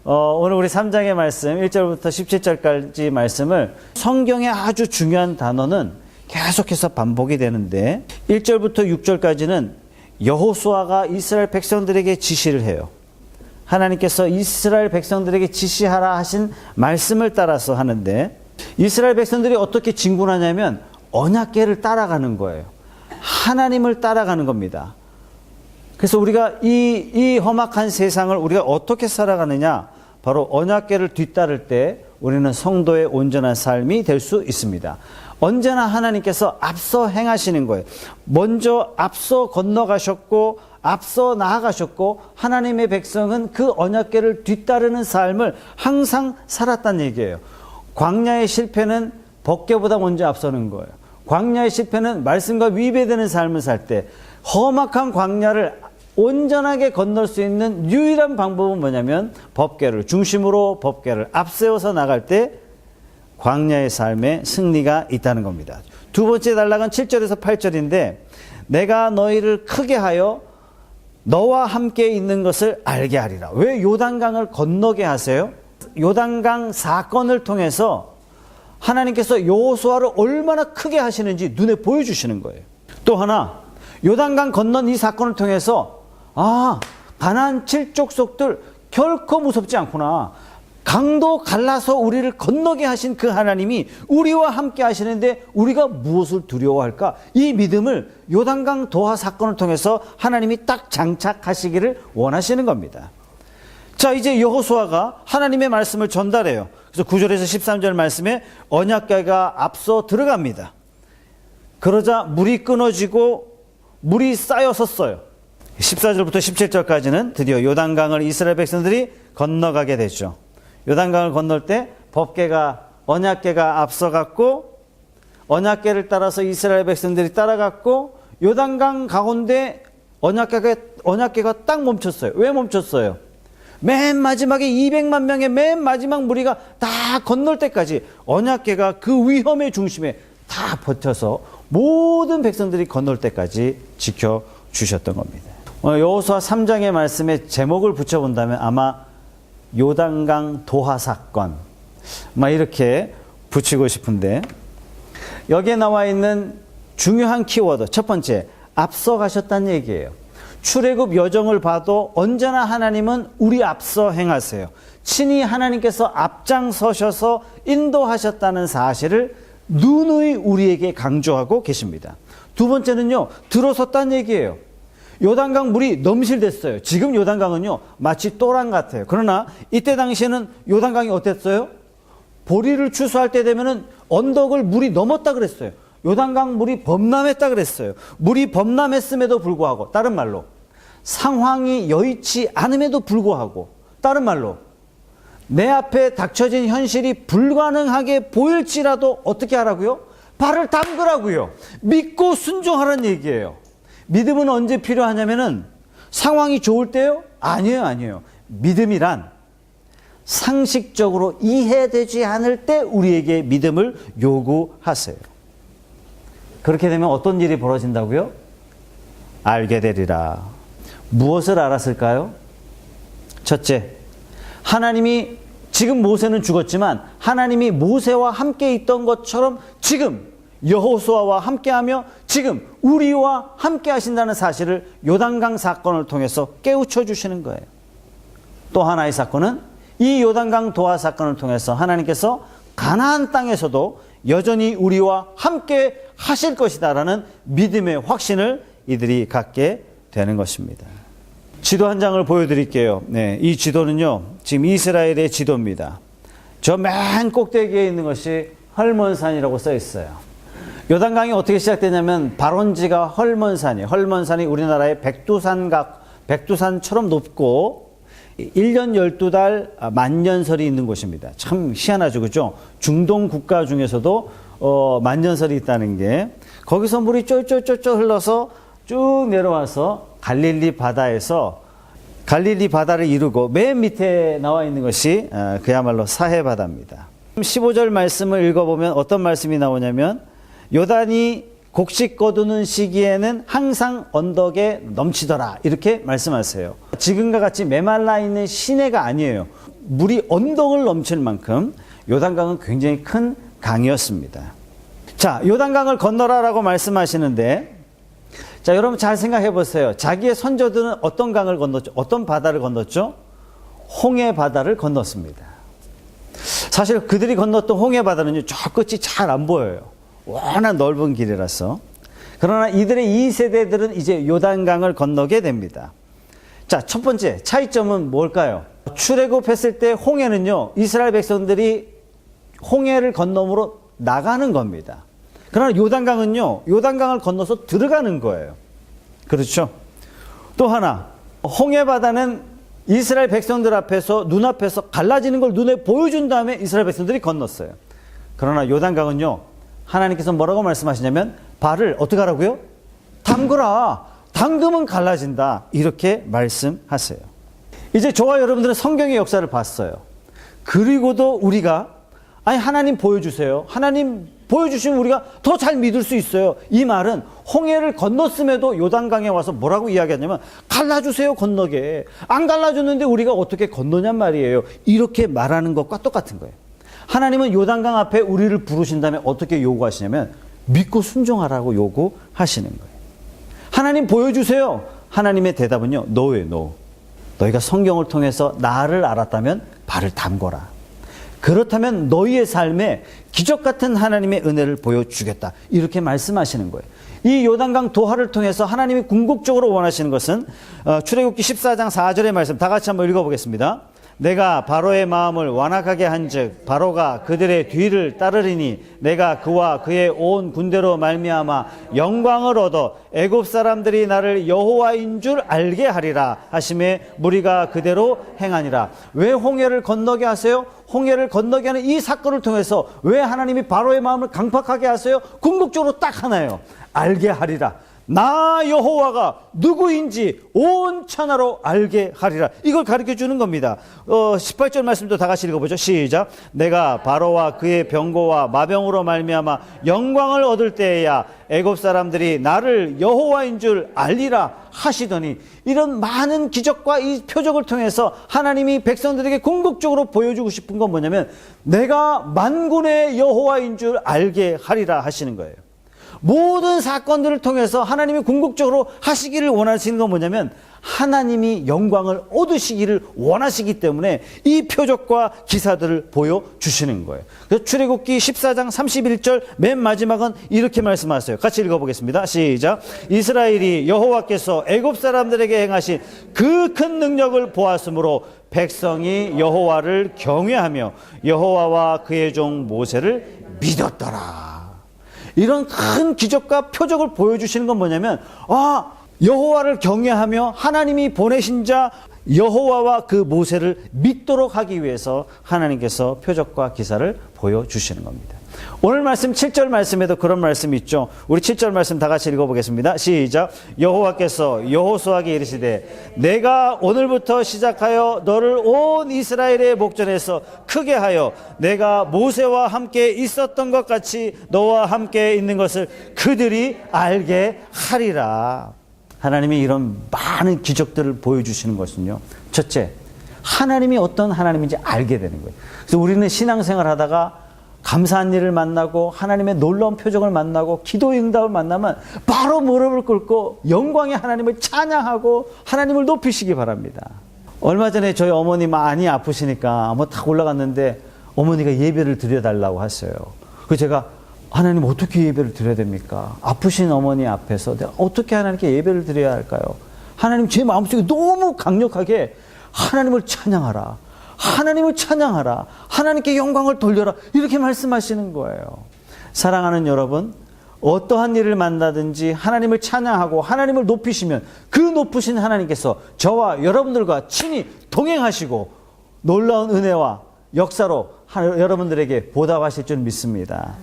오늘 우리 3장의 말씀 1절부터 17절까지 말씀을 성경의 아주 중요한 단어는 계속해서 반복이 되는데 1절부터 6절까지는 여호수아가 이스라엘 백성들에게 지시를 해요. 하나님께서 이스라엘 백성들에게 지시하라 하신 말씀을 따라서 하는데 이스라엘 백성들이 어떻게 진군하냐면 언약궤를 따라가는 거예요. 하나님을 따라가는 겁니다. 그래서 우리가 이 험악한 세상을 우리가 어떻게 살아가느냐, 바로 언약궤를 뒤따를 때 우리는 성도의 온전한 삶이 될 수 있습니다. 언제나 하나님께서 앞서 행하시는 거예요. 먼저 앞서 건너가셨고 앞서 나아가셨고 하나님의 백성은 그 언약궤를 뒤따르는 삶을 항상 살았다는 얘기예요. 광야의 실패는 법궤보다 먼저 앞서는 거예요. 광야의 실패는 말씀과 위배되는 삶을 살 때 험악한 광야를 온전하게 건널 수 있는 유일한 방법은 뭐냐면 법궤를 중심으로 법궤를 앞세워서 나갈 때 광야의 삶에 승리가 있다는 겁니다. 두 번째 단락은 7절에서 8절인데 내가 너희를 크게 하여 너와 함께 있는 것을 알게 하리라. 왜 요단강을 건너게 하세요? 요단강 사건을 통해서 하나님께서 여호수아를 얼마나 크게 하시는지 눈에 보여주시는 거예요. 또 하나, 요단강 건넌 이 사건을 통해서 가나안 7족속들 결코 무섭지 않구나. 강도 갈라서 우리를 건너게 하신 그 하나님이 우리와 함께 하시는데 우리가 무엇을 두려워할까? 이 믿음을 요단강 도하 사건을 통해서 하나님이 딱 장착하시기를 원하시는 겁니다. 자, 이제 여호수아가 하나님의 말씀을 전달해요. 그래서 9절에서 13절 말씀에 언약궤가 앞서 들어갑니다. 그러자 물이 끊어지고 물이 쌓여 섰어요. 14절부터 17절까지는 드디어 요단강을 이스라엘 백성들이 건너가게 되죠. 요단강을 건널 때 법궤가 언약궤가 앞서갔고 언약궤를 따라서 이스라엘 백성들이 따라갔고 요단강 가운데 언약궤가 딱 멈췄어요. 왜 멈췄어요? 맨 마지막에 200만 명의 맨 마지막 무리가 다 건널 때까지 언약궤가 그 위험의 중심에 다 버텨서 모든 백성들이 건널 때까지 지켜주셨던 겁니다. 여호수아 3장의 말씀에 제목을 붙여본다면 아마 요단강 도하 사건 이렇게 붙이고 싶은데 여기에 나와 있는 중요한 키워드 첫 번째, 앞서가셨다는 얘기예요. 출애굽 여정을 봐도 언제나 하나님은 우리 앞서 행하세요. 친히 하나님께서 앞장서셔서 인도하셨다는 사실을 누누이 우리에게 강조하고 계십니다. 두 번째는요, 들어섰다는 얘기예요. 요단강 물이 넘실댔어요. 지금 요단강은요 마치 또랑 같아요. 그러나 이때 당시에는 요단강이 어땠어요? 보리를 추수할 때 되면은 언덕을 물이 넘었다 그랬어요. 요단강 물이 범람했다 그랬어요. 물이 범람했음에도 불구하고, 다른 말로 상황이 여의치 않음에도 불구하고, 다른 말로 내 앞에 닥쳐진 현실이 불가능하게 보일지라도 어떻게 하라고요? 발을 담그라고요. 믿고 순종하라는 얘기예요. 믿음은 언제 필요하냐면은 상황이 좋을 때요? 아니에요. 믿음이란 상식적으로 이해되지 않을 때 우리에게 믿음을 요구하세요. 그렇게 되면 어떤 일이 벌어진다고요? 알게 되리라. 무엇을 알았을까요? 첫째, 하나님이 지금 모세는 죽었지만 하나님이 모세와 함께 있던 것처럼 지금 여호수아와 함께하며 지금 우리와 함께 하신다는 사실을 요단강 사건을 통해서 깨우쳐 주시는 거예요. 또 하나의 사건은 이 요단강 도하 사건을 통해서 하나님께서 가나안 땅에서도 여전히 우리와 함께 하실 것이다라는 믿음의 확신을 이들이 갖게 되는 것입니다. 지도 한 장을 보여드릴게요. 이 지도는요, 지금 이스라엘의 지도입니다. 저 맨 꼭대기에 있는 것이 헐몬산이라고 써 있어요. 요단강이 어떻게 시작되냐면 발원지가 헐몬산이에요. 헐몬산이 우리나라의 백두산처럼 높고 1년 12달 만년설이 있는 곳입니다. 참 희한하죠, 그죠? 중동 국가 중에서도 만년설이 있다는 게, 거기서 물이 쫄쫄쫄쫄 흘러서 쭉 내려와서 갈릴리 바다를 이루고 맨 밑에 나와 있는 것이 그야말로 사해 바다입니다. 15절 말씀을 읽어보면 어떤 말씀이 나오냐면 요단이 곡식 거두는 시기에는 항상 언덕에 넘치더라, 이렇게 말씀하세요. 지금과 같이 메말라 있는 시내가 아니에요. 물이 언덕을 넘칠 만큼 요단강은 굉장히 큰 강이었습니다. 자, 요단강을 건너라라고 말씀하시는데, 자, 여러분 잘 생각해 보세요. 자기의 선조들은 어떤 강을 건넜죠? 어떤 바다를 건넜죠? 홍해 바다를 건넜습니다. 사실 그들이 건넜던 홍해 바다는요, 저 끝이 잘 안 보여요. 워낙 넓은 길이라서. 그러나 이들의 2세대들은 이제 요단강을 건너게 됩니다. 자, 첫 번째 차이점은 뭘까요? 출애굽했을 때 홍해는요, 이스라엘 백성들이 홍해를 건너므로 나가는 겁니다. 그러나 요단강은요, 요단강을 건너서 들어가는 거예요. 그렇죠? 또 하나, 홍해 바다는 이스라엘 백성들 앞에서, 눈앞에서 갈라지는 걸 눈에 보여준 다음에 이스라엘 백성들이 건넜어요. 그러나 요단강은요, 하나님께서 뭐라고 말씀하시냐면, 발을 어떻게 하라고요? 담그라. 담그면 갈라진다. 이렇게 말씀하세요. 이제 저와 여러분들은 성경의 역사를 봤어요. 그리고도 우리가, 아니, 하나님 보여주세요. 하나님 보여주시면 우리가 더 잘 믿을 수 있어요. 이 말은 홍해를 건넜음에도 요단강에 와서 뭐라고 이야기하냐면, 갈라주세요, 건너게. 안 갈라줬는데 우리가 어떻게 건너냔 말이에요. 이렇게 말하는 것과 똑같은 거예요. 하나님은 요단강 앞에 우리를 부르신 다음에 어떻게 요구하시냐면, 믿고 순종하라고 요구하시는 거예요. 하나님 보여주세요. 하나님의 대답은요, 노예요, 노. 너희가 성경을 통해서 나를 알았다면 발을 담거라. 그렇다면 너희의 삶에 기적 같은 하나님의 은혜를 보여주겠다. 이렇게 말씀하시는 거예요. 이 요단강 도하를 통해서 하나님이 궁극적으로 원하시는 것은 출애굽기 14장 4절의 말씀 다 같이 한번 읽어보겠습니다. 내가 바로의 마음을 완악하게 한즉 바로가 그들의 뒤를 따르리니 내가 그와 그의 온 군대로 말미암아 영광을 얻어 애굽 사람들이 나를 여호와인 줄 알게 하리라 하심에 무리가 그대로 행하니라. 왜 홍해를 건너게 하세요? 홍해를 건너게 하는 이 사건을 통해서 왜 하나님이 바로의 마음을 강팍하게 하세요? 궁극적으로 딱 하나예요. 알게 하리라. 나 여호와가 누구인지 온 천하로 알게 하리라. 이걸 가르쳐 주는 겁니다. 18절 말씀도 다 같이 읽어보죠. 시작. 내가 바로와 그의 병거와 마병으로 말미암아 영광을 얻을 때에야 애굽 사람들이 나를 여호와인 줄 알리라 하시더니, 이런 많은 기적과 이 표적을 통해서 하나님이 백성들에게 궁극적으로 보여주고 싶은 건 뭐냐면, 내가 만군의 여호와인 줄 알게 하리라 하시는 거예요. 모든 사건들을 통해서 하나님이 궁극적으로 하시기를 원하시는 건 뭐냐면, 하나님이 영광을 얻으시기를 원하시기 때문에 이 표적과 기사들을 보여주시는 거예요. 그래서 출애굽기 14장 31절 맨 마지막은 이렇게 말씀하세요. 같이 읽어보겠습니다. 시작. 이스라엘이 여호와께서 애굽 사람들에게 행하신 그 큰 능력을 보았으므로 백성이 여호와를 경외하며 여호와와 그의 종 모세를 믿었더라. 이런 큰 기적과 표적을 보여주시는 건 뭐냐면, 여호와를 경외하며 하나님이 보내신 자 여호와와 그 모세를 믿도록 하기 위해서 하나님께서 표적과 기사를 보여주시는 겁니다. 오늘 말씀 7절 말씀에도 그런 말씀이 있죠. 우리 7절 말씀 다 같이 읽어보겠습니다. 시작. 여호와께서 여호수아에게 이르시되 내가 오늘부터 시작하여 너를 온 이스라엘의 목전에서 크게 하여 내가 모세와 함께 있었던 것 같이 너와 함께 있는 것을 그들이 알게 하리라. 하나님이 이런 많은 기적들을 보여주시는 것은요, 첫째, 하나님이 어떤 하나님인지 알게 되는 거예요. 그래서 우리는 신앙생활 하다가 감사한 일을 만나고 하나님의 놀라운 표적을 만나고 기도의 응답을 만나면 바로 무릎을 꿇고 영광의 하나님을 찬양하고 하나님을 높이시기 바랍니다. 얼마 전에 저희 어머니 많이 아프시니까 한번 탁 올라갔는데 어머니가 예배를 드려달라고 하셨어요. 그래서 제가, 하나님 어떻게 예배를 드려야 됩니까? 아프신 어머니 앞에서 내가 어떻게 하나님께 예배를 드려야 할까요? 하나님, 제 마음속에 너무 강력하게 하나님을 찬양하라. 하나님을 찬양하라. 하나님께 영광을 돌려라. 이렇게 말씀하시는 거예요. 사랑하는 여러분, 어떠한 일을 만나든지 하나님을 찬양하고 하나님을 높이시면 그 높으신 하나님께서 저와 여러분들과 친히 동행하시고 놀라운 은혜와 역사로 여러분들에게 보답하실 줄 믿습니다.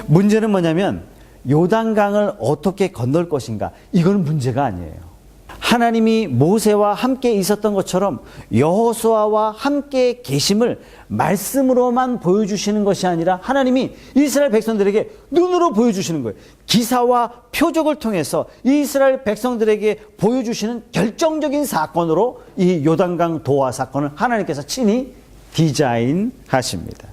문제는 뭐냐면, 요단강을 어떻게 건널 것인가, 이건 문제가 아니에요. 하나님이 모세와 함께 있었던 것처럼 여호수아와 함께 계심을 말씀으로만 보여주시는 것이 아니라 하나님이 이스라엘 백성들에게 눈으로 보여주시는 거예요. 기사와 표적을 통해서 이스라엘 백성들에게 보여주시는 결정적인 사건으로 이 요단강 도하 사건을 하나님께서 친히 디자인하십니다.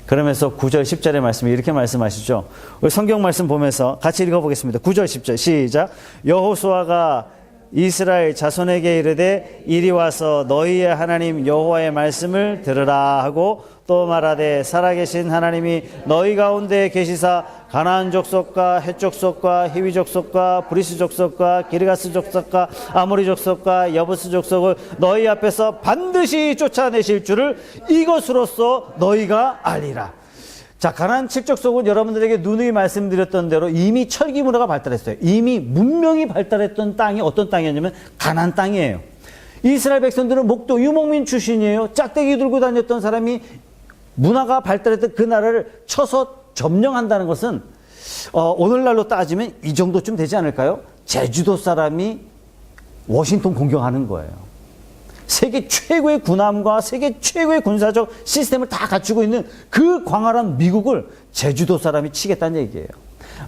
그러면서 9절 10절의 말씀이 이렇게 말씀하시죠. 우리 성경 말씀 보면서 같이 읽어보겠습니다. 9절 10절 시작. 여호수아가 이스라엘 자손에게 이르되 이리 와서 너희의 하나님 여호와의 말씀을 들으라 하고 또 말하되 살아계신 하나님이 너희 가운데 계시사 가나안 족속과 헷 족속과 히위 족속과 브리스 족속과 기르가스 족속과 아모리 족속과 여부스 족속을 너희 앞에서 반드시 쫓아내실 줄을 이것으로써 너희가 알리라. 자, 가나안 7족속은 여러분들에게 누누이 말씀드렸던 대로 이미 철기 문화가 발달했어요. 이미 문명이 발달했던 땅이 어떤 땅이었냐면 가나안 땅이에요. 이스라엘 백성들은 목도 유목민 출신이에요. 짝대기 들고 다녔던 사람이 문화가 발달했던 그 나라를 쳐서 점령한다는 것은 오늘날로 따지면 이 정도쯤 되지 않을까요? 제주도 사람이 워싱턴 공격하는 거예요. 세계 최고의 군함과 세계 최고의 군사적 시스템을 다 갖추고 있는 그 광활한 미국을 제주도 사람이 치겠다는 얘기예요.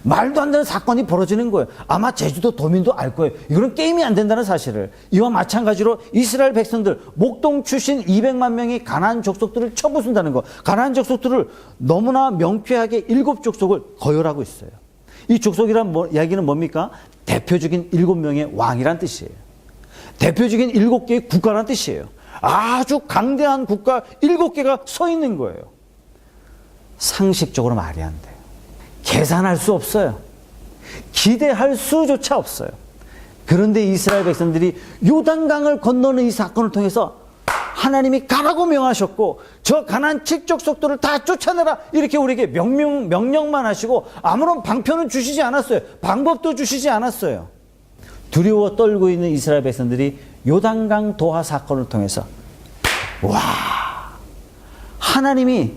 말도 안 되는 사건이 벌어지는 거예요. 아마 제주도 도민도 알 거예요. 이거는 게임이 안 된다는 사실을. 이와 마찬가지로 이스라엘 백성들, 목동 출신 200만 명이 가나안 족속들을 쳐부순다는 거. 가나안 족속들을 너무나 명쾌하게 7족속을 거열하고 있어요. 이 족속이란 이야기는 뭡니까? 대표적인 7명의 왕이란 뜻이에요. 대표적인 7개의 국가라는 뜻이에요. 아주 강대한 국가 7개가 서 있는 거예요. 상식적으로 말이 안 돼요. 계산할 수 없어요. 기대할 수조차 없어요. 그런데 이스라엘 백성들이 요단강을 건너는 이 사건을 통해서 하나님이 가라고 명하셨고 저 가나안 7족속들을 다 쫓아내라 이렇게 우리에게 명령만 하시고 아무런 방편은 주시지 않았어요. 방법도 주시지 않았어요. 두려워 떨고 있는 이스라엘 백성들이 요단강 도하 사건을 통해서 와, 하나님이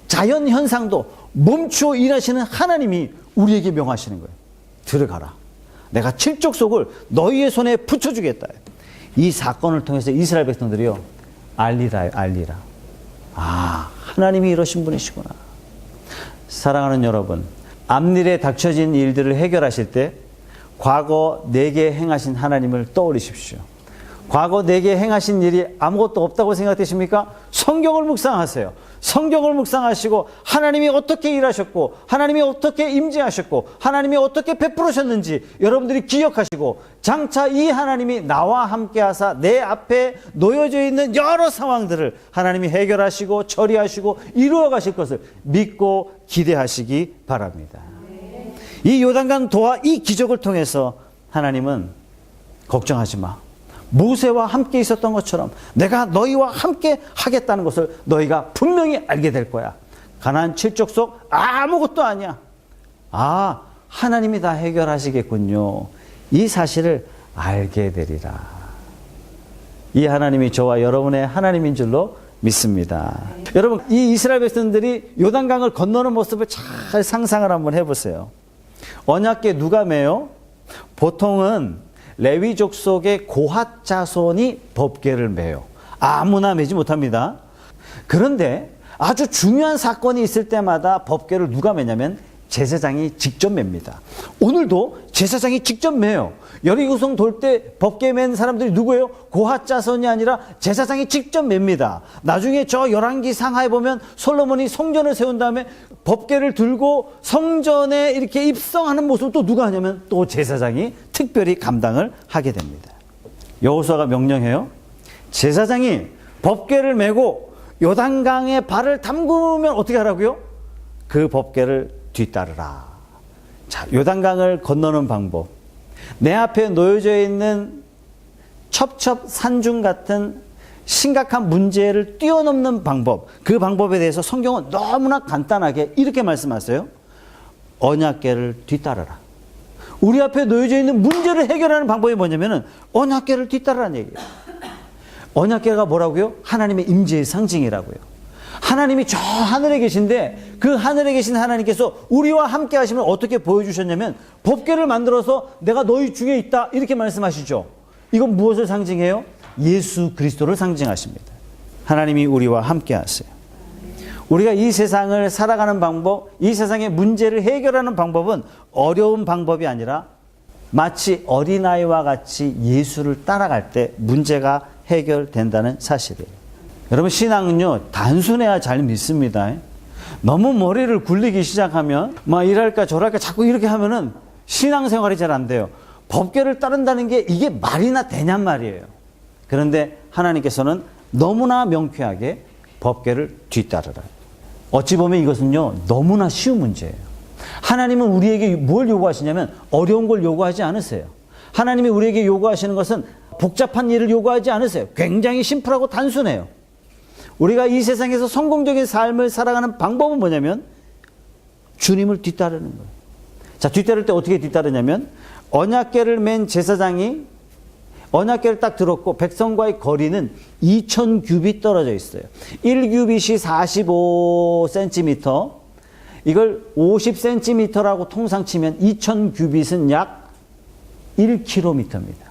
자연 현상도 멈추어 일하시는 하나님이 우리에게 명하시는 거예요. 들어가라. 내가 7족속을 너희의 손에 붙여주겠다. 이 사건을 통해서 이스라엘 백성들이요, 알리라. 아, 하나님이 이러신 분이시구나. 사랑하는 여러분, 앞일에 닥쳐진 일들을 해결하실 때 과거 내게 행하신 하나님을 떠올리십시오. 과거 내게 행하신 일이 아무것도 없다고 생각되십니까? 성경을 묵상하세요. 성경을 묵상하시고 하나님이 어떻게 일하셨고 하나님이 어떻게 임재하셨고 하나님이 어떻게 베풀으셨는지 여러분들이 기억하시고 장차 이 하나님이 나와 함께 하사 내 앞에 놓여져 있는 여러 상황들을 하나님이 해결하시고 처리하시고 이루어 가실 것을 믿고 기대하시기 바랍니다. 이 요단강 도하 이 기적을 통해서 하나님은 걱정하지 마. 모세와 함께 있었던 것처럼 내가 너희와 함께 하겠다는 것을 너희가 분명히 알게 될 거야. 가나안 7족속 아무것도 아니야. 아, 하나님이 다 해결하시겠군요. 이 사실을 알게 되리라. 이 하나님이 저와 여러분의 하나님인 줄로 믿습니다. 여러분, 이 이스라엘 백성들이 요단강을 건너는 모습을 잘 상상을 한번 해보세요. 언약궤 누가 매요? 보통은 레위 족속의 고핫 자손이 법궤를 매요. 아무나 매지 못합니다. 그런데 아주 중요한 사건이 있을 때마다 법궤를 누가 매냐면 제사장이 직접 맵니다. 오늘도 제사장이 직접 매요. 여리고성 돌 때 법궤 맨 사람들이 누구예요? 고핫 자손이 아니라 제사장이 직접 맵니다. 나중에 저 열왕기 상하에 보면 솔로몬이 성전을 세운 다음에 법궤를 들고 성전에 이렇게 입성하는 모습을 또 누가 하냐면 또 제사장이 특별히 감당을 하게 됩니다. 여호수아가 명령해요. 제사장이 법궤를 메고 요단강에 발을 담그면 어떻게 하라고요? 그 법궤를 뒤따르라. 자, 요단강을 건너는 방법. 내 앞에 놓여져 있는 첩첩산중 같은 심각한 문제를 뛰어넘는 방법. 그 방법에 대해서 성경은 너무나 간단하게 이렇게 말씀하세요. 언약궤를 뒤따르라. 우리 앞에 놓여져 있는 문제를 해결하는 방법이 뭐냐면은 언약궤를 뒤따르라는 얘기예요. 언약궤가 뭐라고요? 하나님의 임재의 상징이라고요. 하나님이 저 하늘에 계신데 그 하늘에 계신 하나님께서 우리와 함께 하시면 어떻게 보여주셨냐면 법궤를 만들어서 내가 너희 중에 있다 이렇게 말씀하시죠. 이건 무엇을 상징해요? 예수 그리스도를 상징하십니다. 하나님이 우리와 함께 하세요. 우리가 이 세상을 살아가는 방법, 이 세상의 문제를 해결하는 방법은 어려운 방법이 아니라 마치 어린아이와 같이 예수를 따라갈 때 문제가 해결된다는 사실이에요. 여러분, 신앙은요, 단순해야 잘 믿습니다. 너무 머리를 굴리기 시작하면, 막 이랄까 저랄까 자꾸 이렇게 하면은 신앙생활이 잘 안 돼요. 법궤를 따른다는 게 이게 말이나 되냔 말이에요. 그런데 하나님께서는 너무나 명쾌하게 법궤를 뒤따르라. 어찌 보면 이것은요, 너무나 쉬운 문제예요. 하나님은 우리에게 뭘 요구하시냐면 어려운 걸 요구하지 않으세요. 하나님이 우리에게 요구하시는 것은 복잡한 일을 요구하지 않으세요. 굉장히 심플하고 단순해요. 우리가 이 세상에서 성공적인 삶을 살아가는 방법은 뭐냐면 주님을 뒤따르는 거예요. 자, 뒤따를 때 어떻게 뒤따르냐면 언약궤를 맨 제사장이 언약궤를 딱 들었고 백성과의 거리는 2000규빗 떨어져 있어요. 1규빗이 45cm, 이걸 50cm라고 통상 치면 2000규빗은 약 1km입니다.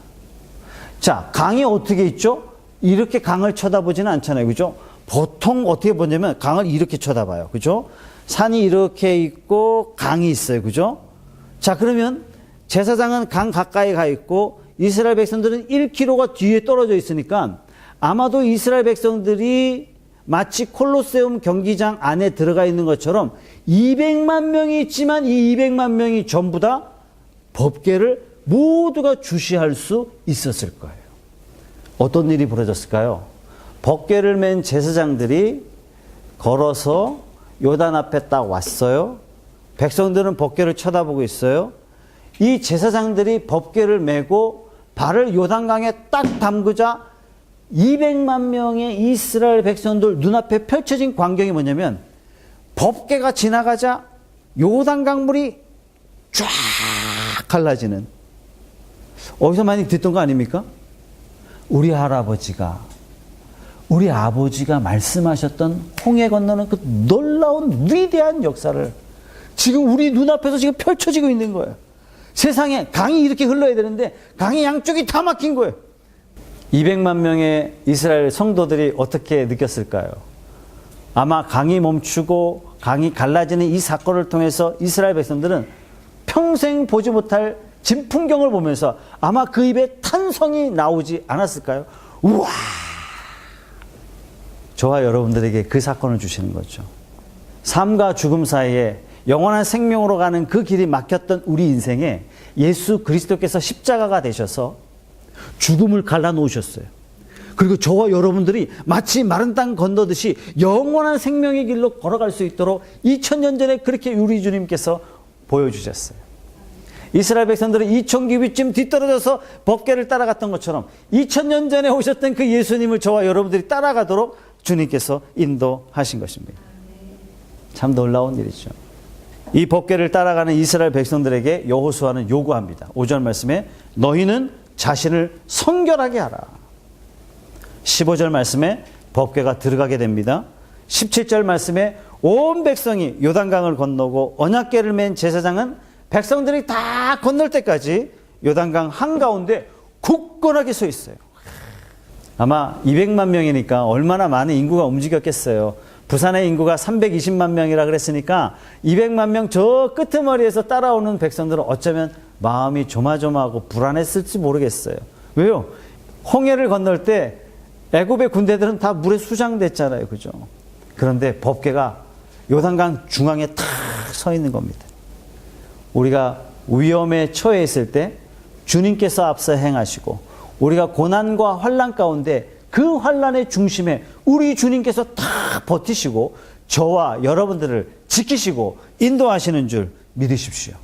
자, 강이 어떻게 있죠? 이렇게 강을 쳐다보지는 않잖아요. 그죠? 보통 어떻게 보냐면 강을 이렇게 쳐다봐요. 그죠? 산이 이렇게 있고 강이 있어요. 그죠? 자, 그러면 제사장은 강 가까이 가 있고 이스라엘 백성들은 1km가 뒤에 떨어져 있으니까 아마도 이스라엘 백성들이 마치 콜로세움 경기장 안에 들어가 있는 것처럼 200만 명이 있지만 이 200만 명이 전부 다 법궤를 모두가 주시할 수 있었을 거예요. 어떤 일이 벌어졌을까요? 법궤를 맨 제사장들이 걸어서 요단 앞에 딱 왔어요. 백성들은 법궤를 쳐다보고 있어요. 이 제사장들이 법궤를 메고 발을 요단강에 딱 담그자 200만 명의 이스라엘 백성들 눈앞에 펼쳐진 광경이 뭐냐면 법궤가 지나가자 요단강물이 쫙 갈라지는, 어디서 많이 듣던 거 아닙니까? 우리 할아버지가, 우리 아버지가 말씀하셨던 홍해 건너는 그 놀라운 위대한 역사를 지금 우리 눈앞에서 지금 펼쳐지고 있는 거예요. 세상에 강이 이렇게 흘러야 되는데 강이 양쪽이 다 막힌 거예요. 200만 명의 이스라엘 성도들이 어떻게 느꼈을까요? 아마 강이 멈추고 강이 갈라지는 이 사건을 통해서 이스라엘 백성들은 평생 보지 못할 진풍경을 보면서 아마 그 입에 탄성이 나오지 않았을까요? 우와! 저와 여러분들에게 그 사건을 주시는 거죠. 삶과 죽음 사이에 영원한 생명으로 가는 그 길이 막혔던 우리 인생에 예수 그리스도께서 십자가가 되셔서 죽음을 갈라놓으셨어요. 그리고 저와 여러분들이 마치 마른 땅 건너듯이 영원한 생명의 길로 걸어갈 수 있도록 2000년 전에 그렇게 우리 주님께서 보여주셨어요. 이스라엘 백성들은 2000규빗쯤 뒤떨어져서 법궤를 따라갔던 것처럼 2000년 전에 오셨던 그 예수님을 저와 여러분들이 따라가도록 주님께서 인도하신 것입니다. 참 놀라운 일이죠. 이 법궤를 따라가는 이스라엘 백성들에게 여호수아는 요구합니다. 5절 말씀에 너희는 자신을 성결하게 하라. 15절 말씀에 법궤가 들어가게 됩니다. 17절 말씀에 온 백성이 요단강을 건너고 언약궤를 맨 제사장은 백성들이 다 건널 때까지 요단강 한가운데 굳건하게 서 있어요. 아마 200만 명이니까 얼마나 많은 인구가 움직였겠어요. 부산의 인구가 320만 명이라 그랬으니까 200만 명 저 끄트머리에서 따라오는 백성들은 어쩌면 마음이 조마조마하고 불안했을지 모르겠어요. 왜요? 홍해를 건널 때 애굽의 군대들은 다 물에 수장됐잖아요. 그죠? 그런데 법궤가 요단강 중앙에 탁 서 있는 겁니다. 우리가 위험에 처해 있을 때 주님께서 앞서 행하시고 우리가 고난과 환난 가운데 그 환난의 중심에 우리 주님께서 탁 버티시고 저와 여러분들을 지키시고 인도하시는 줄 믿으십시오.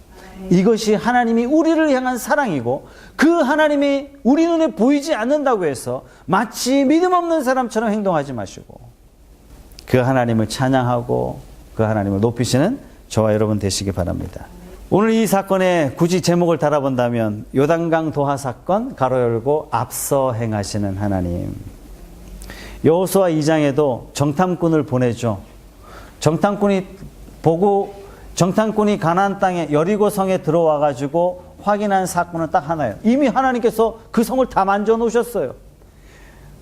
이것이 하나님이 우리를 향한 사랑이고 그 하나님이 우리 눈에 보이지 않는다고 해서 마치 믿음 없는 사람처럼 행동하지 마시고 그 하나님을 찬양하고 그 하나님을 높이시는 저와 여러분 되시기 바랍니다. 오늘 이 사건에 굳이 제목을 달아본다면 요단강 도하 사건 가로 열고 앞서 행하시는 하나님. 여호수아 2장에도 정탐꾼을 보내죠. 정탐꾼이 가나안 땅에 여리고 성에 들어와 가지고 확인한 사건은 딱 하나예요. 이미 하나님께서 그 성을 다 만져 놓으셨어요.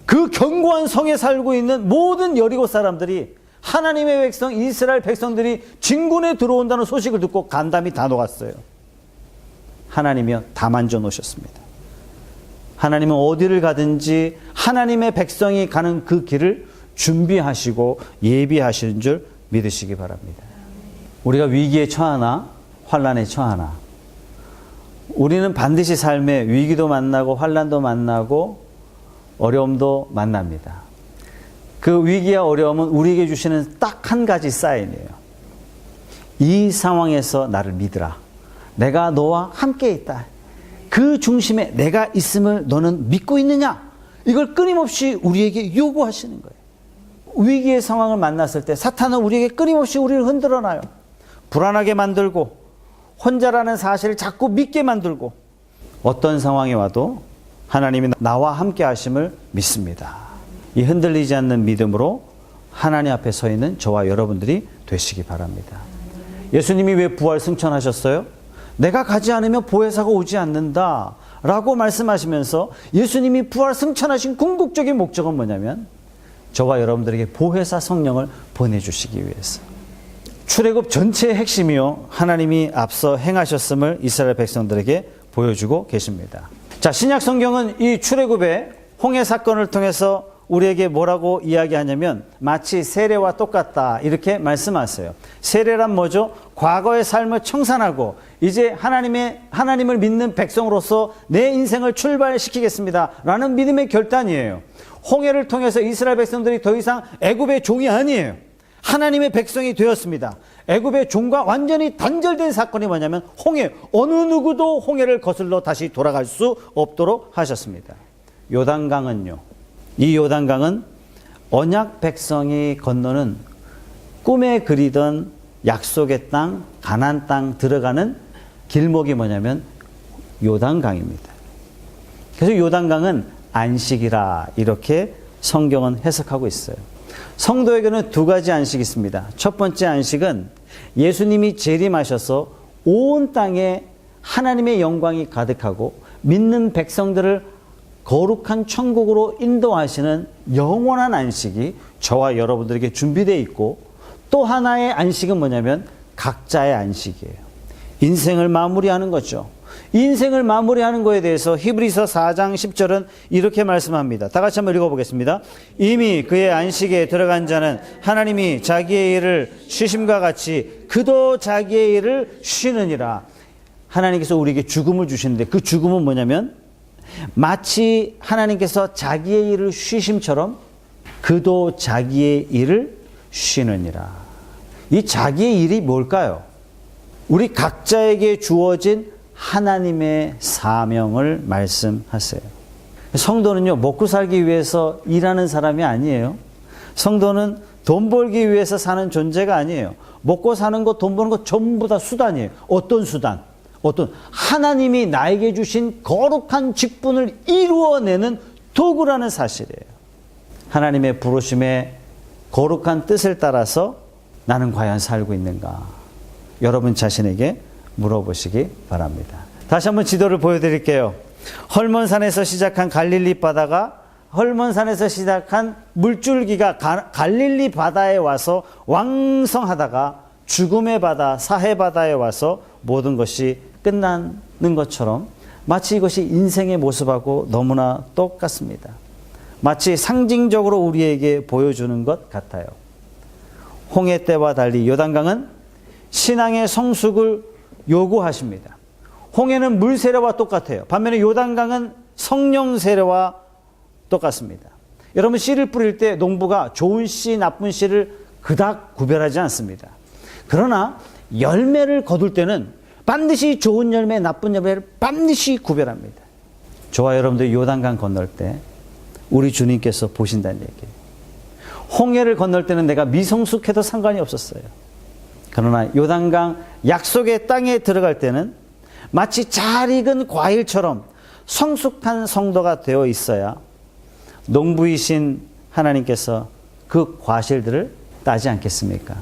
그 견고한 성에 살고 있는 모든 여리고 사람들이 하나님의 백성 이스라엘 백성들이 진군에 들어온다는 소식을 듣고 간담이 다 녹았어요. 하나님이요 다 만져 놓으셨습니다. 하나님은 어디를 가든지 하나님의 백성이 가는 그 길을 준비하시고 예비하시는 줄 믿으시기 바랍니다. 우리가 위기에 처하나 환난에 처하나 우리는 반드시 삶에 위기도 만나고 환난도 만나고 어려움도 만납니다. 그 위기와 어려움은 우리에게 주시는 딱 한 가지 사인이에요. 이 상황에서 나를 믿으라. 내가 너와 함께 있다. 그 중심에 내가 있음을 너는 믿고 있느냐? 이걸 끊임없이 우리에게 요구하시는 거예요. 위기의 상황을 만났을 때 사탄은 우리에게 끊임없이 우리를 흔들어놔요. 불안하게 만들고 혼자라는 사실을 자꾸 믿게 만들고 어떤 상황이 와도 하나님이 나와 함께 하심을 믿습니다. 이 흔들리지 않는 믿음으로 하나님 앞에 서 있는 저와 여러분들이 되시기 바랍니다. 예수님이 왜 부활 승천하셨어요? 내가 가지 않으면 보혜사가 오지 않는다 라고 말씀하시면서 예수님이 부활 승천하신 궁극적인 목적은 뭐냐면 저와 여러분들에게 보혜사 성령을 보내주시기 위해서. 출애굽 전체의 핵심이요, 하나님이 앞서 행하셨음을 이스라엘 백성들에게 보여주고 계십니다. 자, 신약 성경은 이 출애굽의 홍해 사건을 통해서 우리에게 뭐라고 이야기하냐면 마치 세례와 똑같다 이렇게 말씀하세요. 세례란 뭐죠? 과거의 삶을 청산하고 이제 하나님을 믿는 백성으로서 내 인생을 출발시키겠습니다 라는 믿음의 결단이에요. 홍해를 통해서 이스라엘 백성들이 더 이상 애굽의 종이 아니에요. 하나님의 백성이 되었습니다. 애굽의 종과 완전히 단절된 사건이 뭐냐면 홍해, 어느 누구도 홍해를 거슬러 다시 돌아갈 수 없도록 하셨습니다. 요단강은요, 이 요단강은 언약 백성이 건너는 꿈에 그리던 약속의 땅, 가나안 땅 들어가는 길목이 뭐냐면 요단강입니다. 그래서 요단강은 안식이라 이렇게 성경은 해석하고 있어요. 성도에게는 두 가지 안식이 있습니다. 첫 번째 안식은 예수님이 재림하셔서 온 땅에 하나님의 영광이 가득하고 믿는 백성들을 거룩한 천국으로 인도하시는 영원한 안식이 저와 여러분들에게 준비되어 있고, 또 하나의 안식은 뭐냐면 각자의 안식이에요. 인생을 마무리하는 거죠. 인생을 마무리하는 것에 대해서 히브리서 4장 10절은 이렇게 말씀합니다. 다 같이 한번 읽어보겠습니다. 이미 그의 안식에 들어간 자는 하나님이 자기의 일을 쉬심과 같이 그도 자기의 일을 쉬느니라. 하나님께서 우리에게 죽음을 주시는데 그 죽음은 뭐냐면 마치 하나님께서 자기의 일을 쉬심처럼 그도 자기의 일을 쉬느니라. 이 자기의 일이 뭘까요? 우리 각자에게 주어진 하나님의 사명을 말씀하세요. 성도는요, 먹고 살기 위해서 일하는 사람이 아니에요. 성도는 돈 벌기 위해서 사는 존재가 아니에요. 먹고 사는 것, 돈 버는 것 전부 다 수단이에요. 어떤 수단? 하나님이 나에게 주신 거룩한 직분을 이루어내는 도구라는 사실이에요. 하나님의 부르심의 거룩한 뜻을 따라서 나는 과연 살고 있는가? 여러분 자신에게 물어보시기 바랍니다. 다시 한번 지도를 보여드릴게요. 헐몬산에서 시작한 갈릴리 바다가 헐몬산에서 시작한 물줄기가 갈릴리 바다에 와서 왕성하다가 죽음의 바다, 사해 바다에 와서 모든 것이 끝나는 것처럼 마치 이것이 인생의 모습하고 너무나 똑같습니다. 마치 상징적으로 우리에게 보여주는 것 같아요. 홍해 때와 달리 요단강은 신앙의 성숙을 요구하십니다. 홍해는 물 세례와 똑같아요. 반면에 요단강은 성령 세례와 똑같습니다. 여러분, 씨를 뿌릴 때 농부가 좋은 씨, 나쁜 씨를 그닥 구별하지 않습니다. 그러나 열매를 거둘 때는 반드시 좋은 열매, 나쁜 열매를 반드시 구별합니다. 저와 여러분들이 요단강 건널 때 우리 주님께서 보신다는 얘기예요. 홍해를 건널 때는 내가 미성숙해도 상관이 없었어요. 그러나 요단강 약속의 땅에 들어갈 때는 마치 잘 익은 과일처럼 성숙한 성도가 되어 있어야 농부이신 하나님께서 그 과실들을 따지 않겠습니까?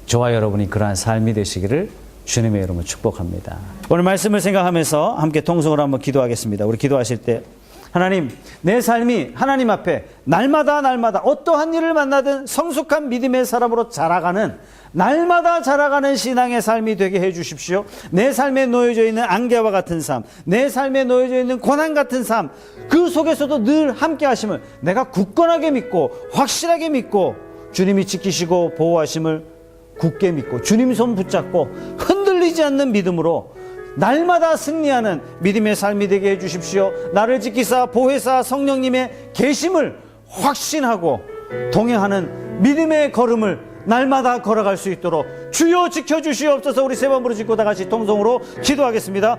저와 여러분이 그러한 삶이 되시기를 주님의 이름으로 축복합니다. 오늘 말씀을 생각하면서 함께 통성으로 한번 기도하겠습니다. 우리 기도하실 때 하나님, 내 삶이 하나님 앞에 날마다 어떠한 일을 만나든 성숙한 믿음의 사람으로 자라가는, 날마다 자라가는 신앙의 삶이 되게 해 주십시오. 내 삶에 놓여져 있는 안개와 같은 삶, 내 삶에 놓여져 있는 고난 같은 삶, 그 속에서도 늘 함께 하심을 내가 굳건하게 믿고 확실하게 믿고, 주님이 지키시고 보호하심을 굳게 믿고 주님 손 붙잡고 흔들리지 않는 믿음으로 날마다 승리하는 믿음의 삶이 되게 해주십시오. 나를 지키사 보혜사 성령님의 계심을 확신하고 동행하는 믿음의 걸음을 날마다 걸어갈 수 있도록 주여 지켜주시옵소서. 우리 세 번 부르짖고 다 같이 통성으로 기도하겠습니다.